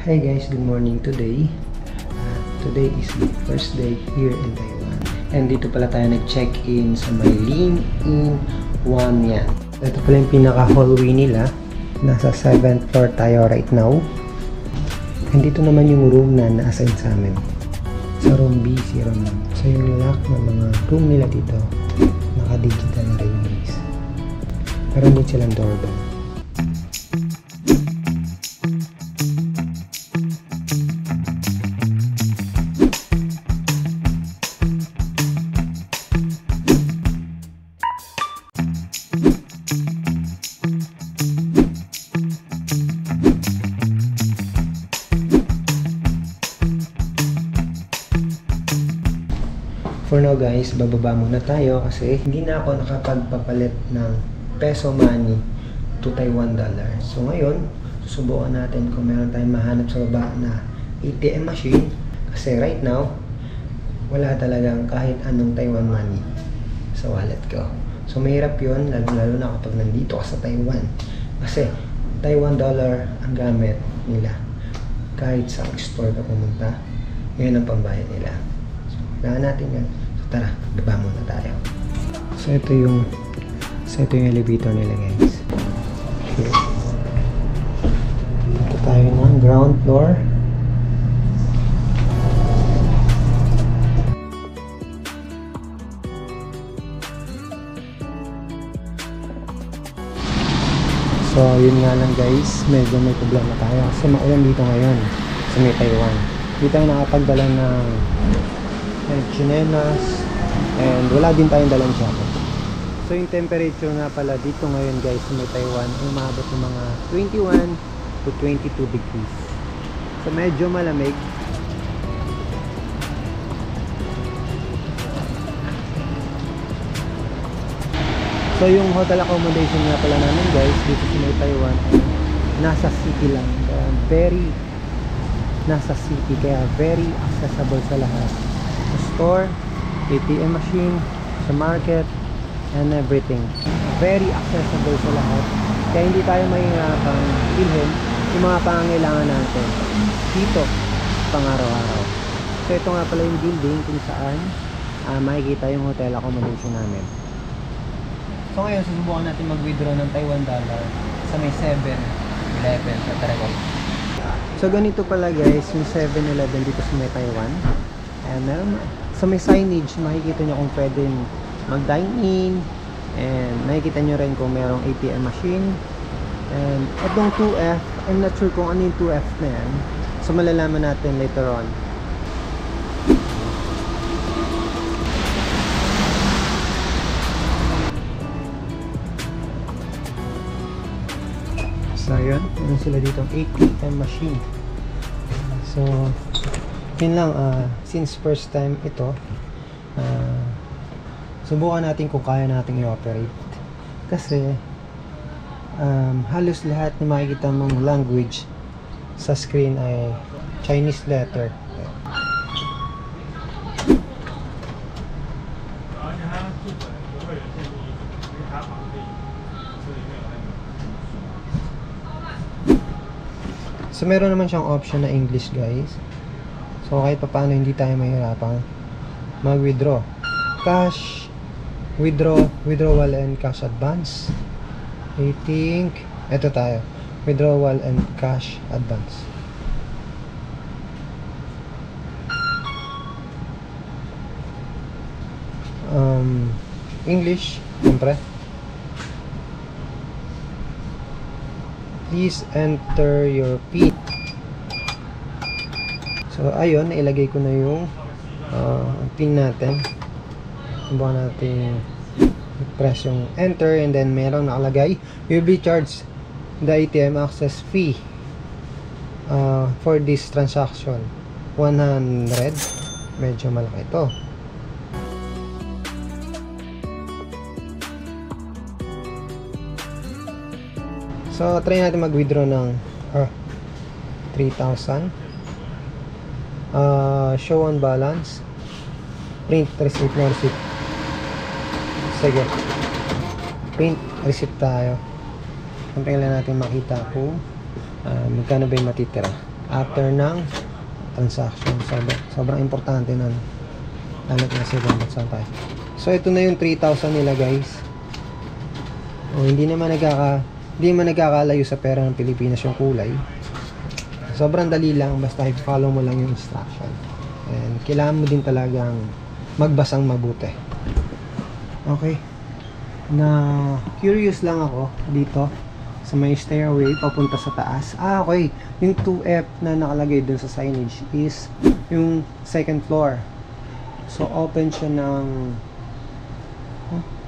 Hi guys, good morning today. Today is the first day here in Taiwan. And dito pala tayo nag-check-in sa may Lin-In Wanyang. Ito pala yung pinaka-hallway nila. Nasa 7th floor tayo right now. And dito naman yung room na na-assign sa amin. Sa room B, si room. So yung lock ng mga room nila dito, naka-digital na rin guys. Meron din silang doorbell. For now guys, bababa muna tayo kasi hindi na ako nakapagpapalit ng peso money to Taiwan dollar. So ngayon, susubukan natin kung meron tayong mahanap sa baba na ATM machine kasi right now, wala talagang kahit anong Taiwan money sa wallet ko. So mahirap yun, lalo na kapag nandito ka sa Taiwan. Kasi Taiwan dollar ang gamit nila. Kahit sa store ka pumunta, yun ang pambayad nila. Kailangan natin yan. So tara, baba muna tayo. So ito yung elevator nila guys. Ito tayo ng ground floor. So yun nga lang guys, medyo may problema tayo kasi maulan dito ngayon sa may Taiwan. Dito tayo nakapagdala ng chinelas and wala din tayong dalang jacket. So yung temperature nga pala dito ngayon guys sa may Taiwan ay umabot ng mga 21 to 22 degrees. So medyo malamig. So yung hotel accommodation nga pala namin guys dito sa may Taiwan ay nasa city lang. Nasa city kaya very accessible sa lahat. Sa store, ATM machine, sa market, and everything. Very accessible sa lahat. Kaya hindi tayo mahihirapang bilhin yung mga pangangailangan natin dito pang-araw-araw. So ito nga pala yung building kung saan makikita yung hotel accommodation namin. So ngayon, susubukan natin mag-withdraw ng Taiwan dollar sa may 7-Eleven sa Taragon. So ganito pala guys, yung 7-Eleven dito sa may Taiwan. And meron, sa may signage, makikita nyo kung pwedeng mag-dine in. And makikita nyo rin kung merong ATM machine. And itong 2F, I'm not sure kung ano yung 2F na yan. So malalaman natin later on. So yun, meron sila dito ATM machine. So yun lang, since first time ito, subukan natin kung kaya natin i-operate. Kasi halos lahat na makikita mong language sa screen ay Chinese letter. So meron naman siyang option na English guys. So kahit pa paano hindi tayo mahirapang mag-withdraw. Cash, withdrawal and cash advance. I think, ito tayo. Withdrawal and cash advance. English, siyempre. Please enter your PIN. So ayun, nailagay ko na yung PIN natin. Subukan natin press yung enter and then merong nakalagay, you'll be charged the ATM access fee for this transaction 100. Medyo malaki ito. So try natin mag-withdraw ng 3,000. Show on balance, print receipt, no receipt. Sige, print receipt tayo. Siyempre lang natin makita kung magkano ba yung matitira. after ng transaction. Sobrang importante nun. Lalo na sa gamit sa tayo. So ito na yung 3,000 nila guys. Hindi naman nagkakalayo sa pera ng Pilipinas yung kulay. Sobrang dali lang, basta i-follow mo lang yung instruction. And kailangan mo din talagang magbasang mabuti. Okay. Na curious lang ako dito sa may stairway papunta sa taas. Okay. Yung 2F na nakalagay dun sa signage is yung second floor. So open siya ng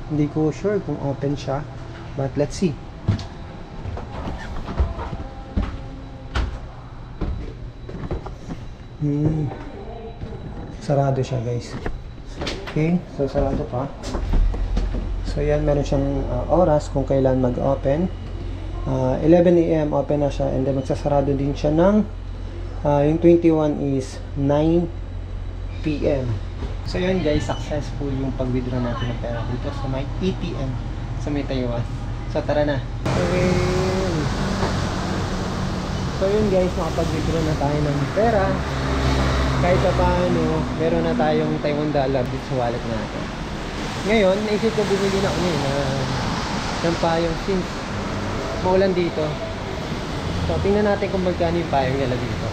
hindi ko sure kung open siya, but let's see. Sarado siya guys. Okay, so sarado pa. So yan, meron siyang oras kung kailan mag-open. 11 AM open na siya, and then magsasarado din siya ng yung 21 is 9 PM. So yan guys, successful yung pag-withdraw natin ng pera dito sa may ATM sa may Taiwan. So tara na. Okay. So yun guys, nakapag-withdraw na tayo ng pera. Kahit pa paano, meron na tayong Taiwan dollar dito sa wallet natin. Ngayon, naisip ko bumili na ako ng payong since maulan dito. So tingnan natin kung magkano yung payong nila dito.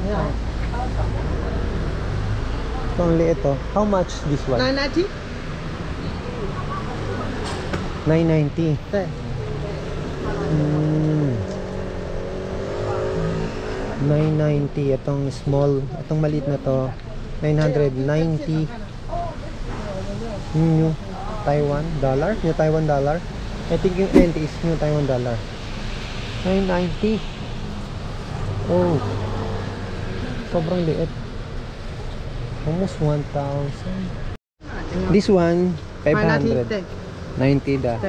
Yeah. Ito ang liit to. How much this one? 990. 990. Okay. 990. Itong small, itong maliit na to 990. New Taiwan dollar. New Taiwan dollar. I think yung end is New Taiwan dollar. 990. Oh, sobrang liit. Almost 1,000. This one 500. 90 da.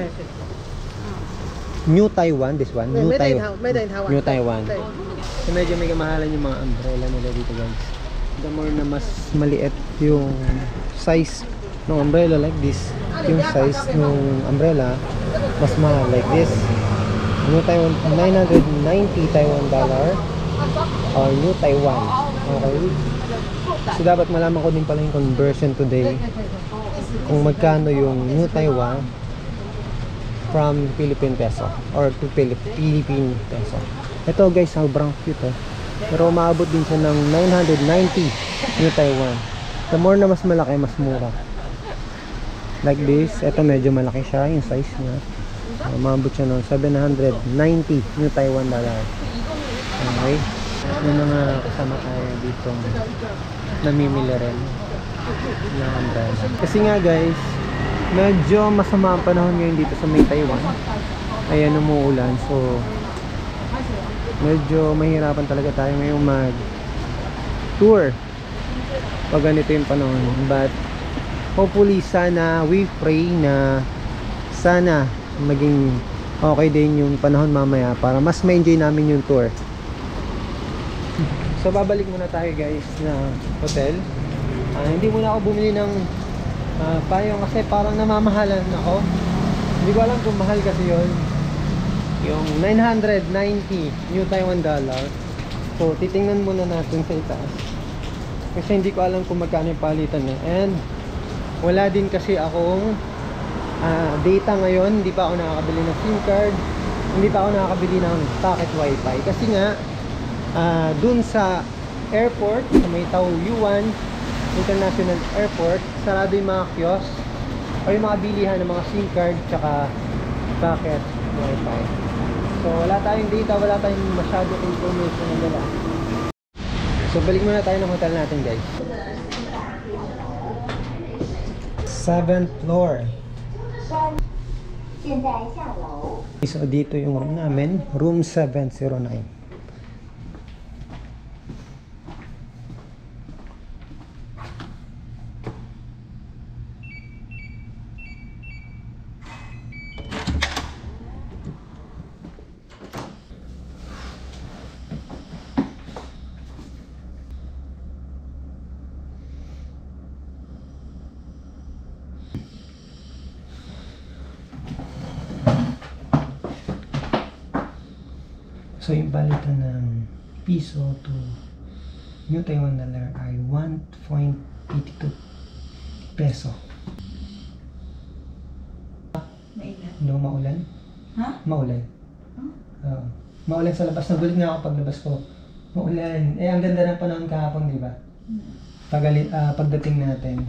New Taiwan, this one. New Taiwan. New Taiwan. So medyo may kamahalan yung mga umbrella nila dito guys. The more na mas maliit yung size ng umbrella like this, yung size ng umbrella mas mahal like this. New Taiwan, 990 Taiwan dollar or New Taiwan. Okay. So dapat malaman ko din pala yung conversion today kung magkano yung New Taiwan from Philippine peso or to Philippine peso. Ito guys, sobrang cute pero umaabot din siya ng 990 New Taiwan. The more na mas malaki, mas mura. Like this, ito medyo malaki siya, yung size niya. Umaabot siya ng 790 New Taiwan dollar. Okay. Yung mga kasama tayo dito namimili rin ng umbrella. Kasi nga guys, medyo masama ang panahon ngayon dito sa may Taiwan. Ayan, umuulan. So medyo mahirapan talaga tayo ngayong mag tour pag ganito yung panahon. But hopefully, sana we pray na sana maging okay din yung panahon mamaya para mas ma-enjoy namin yung tour. So babalik muna tayo guys na hotel. Hindi muna ako bumili ng payong kasi parang namamahalan ako. Hindi ko alam kung mahal kasi yun. Yung 990 New Taiwan dollar. So titingnan muna natin sa itaas kasi hindi ko alam kung magkano yung palitan niya. And wala din kasi akong data ngayon. Hindi pa ako nakakabili ng SIM card. Hindi pa ako nakakabili ng packet wifi kasi nga dun sa airport sa may Taoyuan International Airport, sarado yung mga kiosk o yung mga bilihan ng mga SIM card tsaka packet wifi. So wala tayong data, wala tayong masyadong information na dala. So balik muna tayo ng hotel natin guys. 7th floor. So dito yung room namin, room 709. So yung palitan ng piso to New Taiwan dollar ay 1.82 peso. Mainit. No, maulan? Ha? Maulan. Huh? Oo. Maulan sa labas. Nagulit nga ako paglabas ko. Maulan. Eh, ang ganda ng panahon kahapon, di ba? Pagdating natin.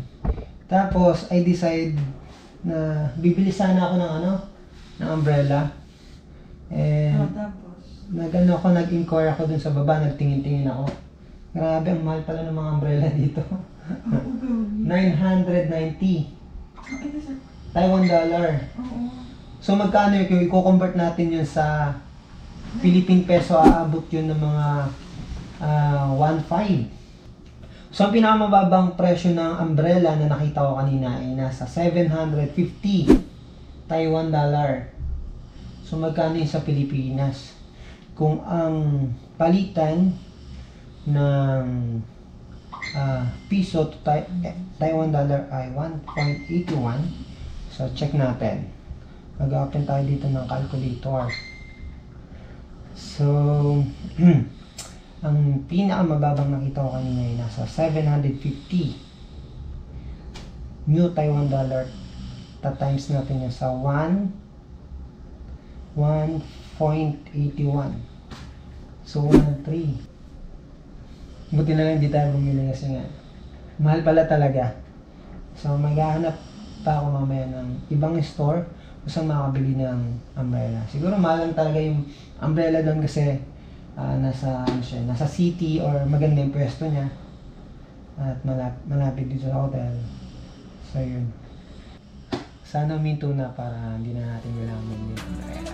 Tapos, I decide na bibili sana ako ng ng umbrella. And, Tapos. nag-inquire ako dun sa baba, nagtingin-tingin ako. Grabe, ang mahal pala ng mga umbrella dito. Oo, gawin. 990 Ay, nasa... Taiwan dollar. Oo. So magkano yun? Kung i-convert natin yun sa Philippine peso, aabot yun ng mga 1.5. So ang pinakamababang presyo ng umbrella na nakita ko kanina ay nasa 750 Taiwan dollar. So magkano yun sa Pilipinas? Kung ang palitan ng piso to Taiwan dollar ay 1.81. So check natin. Mag-open tayo dito ng calculator. So ang pinakamababang nakita ko kanina ay nasa 750 New Taiwan dollar. Ta-times natin yan sa 1.81. So 1.3. Buti na lang hindi tayo bumili kasi nga mahal pala talaga. So maghahanap pa ako mamaya ng ibang store kung saan makabili ng umbrella. Siguro mahal lang talaga yung umbrella doon kasi nasa city or maganda yung pwesto niya at malapit dito sa hotel. So yun. Sana uminto na para hindi na natin kailangan bumili ng umbrella.